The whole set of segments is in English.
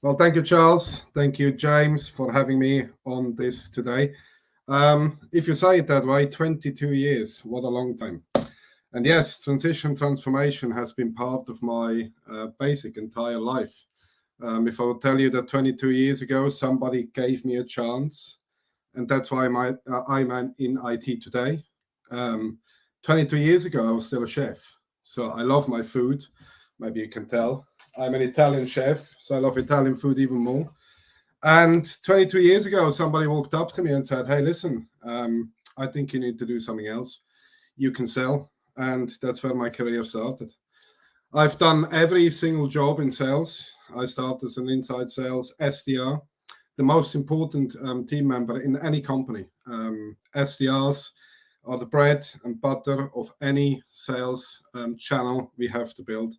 Well, thank you, Charles. Thank you, James, for having me on this today. If you say it that way, 22 years, what a long time. And yes, transformation has been part of my basic entire life. If I would tell you that 22 years ago, somebody gave me a chance, and that's why I'm in IT today. 22 years ago, I was still a chef. So I love my food. Maybe you can tell. I'm an Italian chef, so I love Italian food even more. And 22 years ago, somebody walked up to me and said, hey, listen, I think you need to do something else. You can sell. And that's where my career started. I've done every single job in sales. I started as an inside sales SDR, the most important team member in any company. SDRs are the bread and butter of any sales channel we have to build.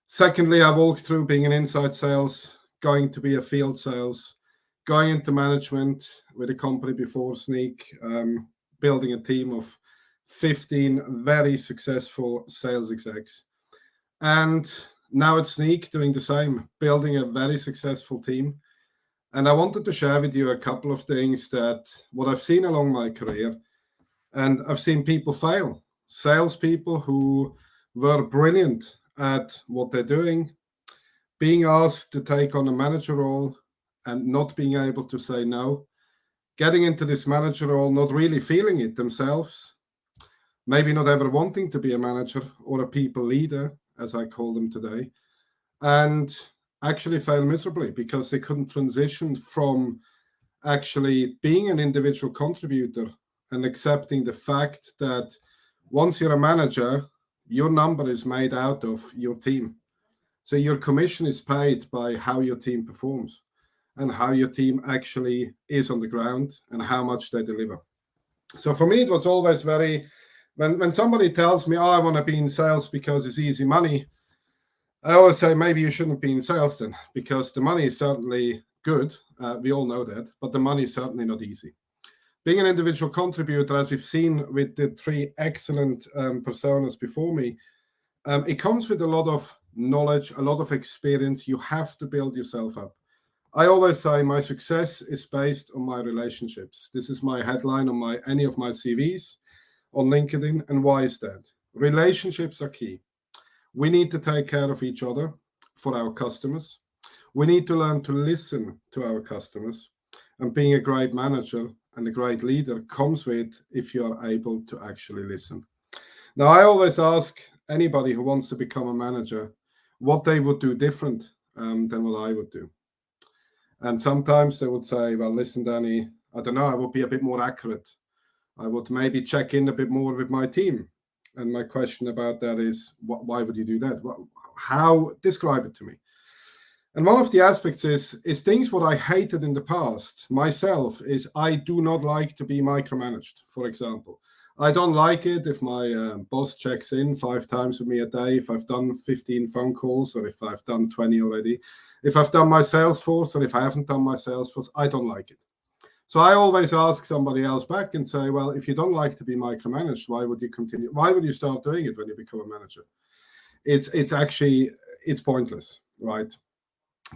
Secondly, I walked through being an inside sales, going to be a field sales, going into management with a company before Snyk, building a team of 15 very successful sales execs. And now at Snyk, doing the same, building a very successful team. And I wanted to share with you a couple of things that what I've seen along my career. And I've seen people fail, salespeople who were brilliant at what they're doing, being asked to take on a manager role and not being able to say no, getting into this manager role, not really feeling it themselves, maybe not ever wanting to be a manager or a people leader, as I call them today, and actually fail miserably because they couldn't transition from actually being an individual contributor and accepting the fact that once you're a manager, your number is made out of your team. So your commission is paid by how your team performs and how your team actually is on the ground and how much they deliver. So for me, it was always very, when somebody tells me, oh, I want to be in sales because it's easy money, I always say, maybe you shouldn't be in sales then, because the money is certainly good. We all know that, but the money is certainly not easy. Being an individual contributor, as we've seen with the three excellent personas before me, it comes with a lot of knowledge, a lot of experience. You have to build yourself up. I always say my success is based on my relationships. This is my headline on any of my CVs on LinkedIn. And why is that? Relationships are key. We need to take care of each other for our customers. We need to learn to listen to our customers. And being a great manager and a great leader comes with if you are able to actually listen. Now, I always ask anybody who wants to become a manager what they would do different than what I would do. And sometimes they would say, well, listen, Danny, I don't know, I would be a bit more accurate. I would maybe check in a bit more with my team. And my question about that is, why would you do that? How? Describe it to me. And one of the aspects is things what I hated in the past myself is I do not like to be micromanaged, for example. I don't like it if my boss checks in 5 times with me a day, if I've done 15 phone calls or if I've done 20 already. If I've done my Salesforce or if I haven't done my Salesforce, I don't like it. So I always ask somebody else back and say, well, if you don't like to be micromanaged, why would you continue? Why would you start doing it when you become a manager? It's pointless, right?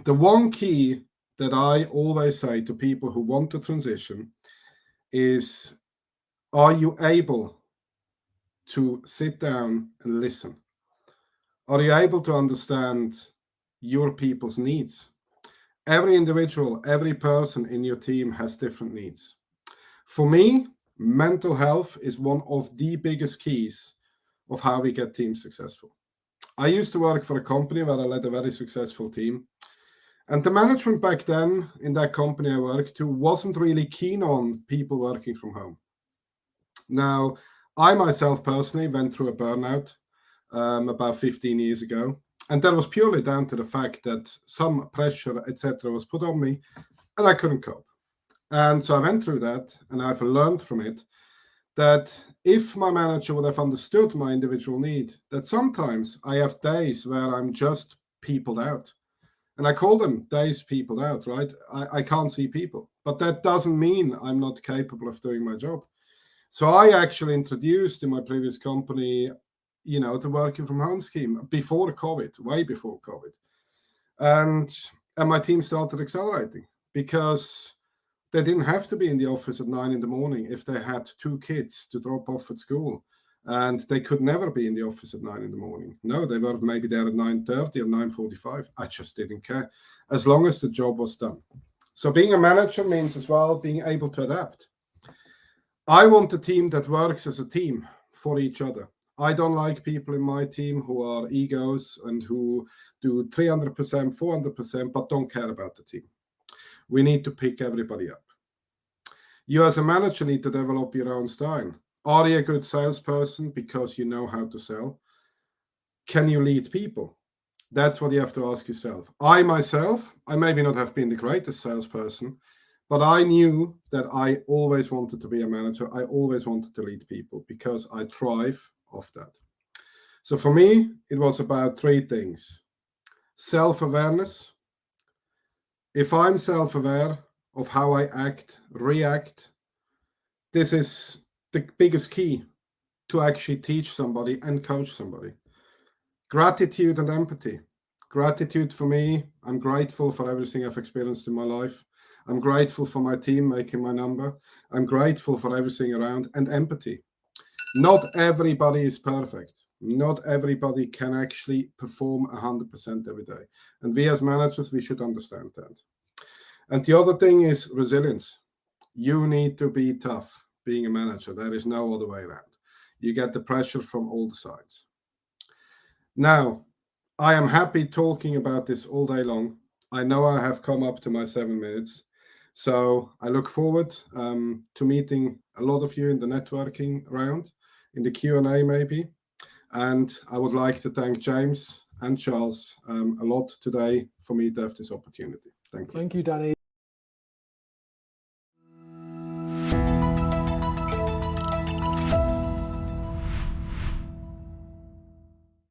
The one key that I always say to people who want to transition is, are you able to sit down and listen? Are you able to understand your people's needs? Every individual, every person in your team has different needs. For me, mental health is one of the biggest keys of how we get teams successful. I used to work for a company where I led a very successful team. And the management back then in that company I worked to wasn't really keen on people working from home. Now, I myself personally went through a burnout about 15 years ago. And that was purely down to the fact that some pressure, etc., was put on me and I couldn't cope. And so I went through that and I've learned from it that if my manager would have understood my individual need, that sometimes I have days where I'm just peopled out. And I call them days peopled out, right? I can't see people, but that doesn't mean I'm not capable of doing my job. So I actually introduced in my previous company, the working from home scheme before COVID, way before COVID. And And my team started accelerating because they didn't have to be in the office at 9 in the morning if they had 2 kids to drop off at school. And they could never be in the office at 9 in the morning. No, they were maybe there at 9:30 or 9:45. I just didn't care, as long as the job was done. So being a manager means as well being able to adapt. I want a team that works as a team for each other. I don't like people in my team who are egos and who do 300%, 400%, but don't care about the team. We need to pick everybody up. You as a manager need to develop your own style. Are you a good salesperson because you know how to sell? Can you lead people? That's what you have to ask yourself. I myself, I maybe not have been the greatest salesperson, but I knew that I always wanted to be a manager. I always wanted to lead people because I thrive off that. So for me, it was about 3 things. Self-awareness. If I'm self-aware of how I act, react, this is the biggest key to actually teach somebody and coach somebody. Gratitude and empathy. Gratitude for me, I'm grateful for everything I've experienced in my life. I'm grateful for my team making my number. I'm grateful for everything around. And empathy. Not everybody is perfect. Not everybody can actually perform 100% every day. And we as managers, we should understand that. And the other thing is resilience. You need to be tough being a manager. There is no other way around. You get the pressure from all the sides. Now, I am happy talking about this all day long. I know I have come up to my 7 minutes. So I look forward to meeting a lot of you in the networking round, in the Q&A maybe. And I would like to thank James and Charles a lot today for me to have this opportunity. Thank you. Thank you, Danny.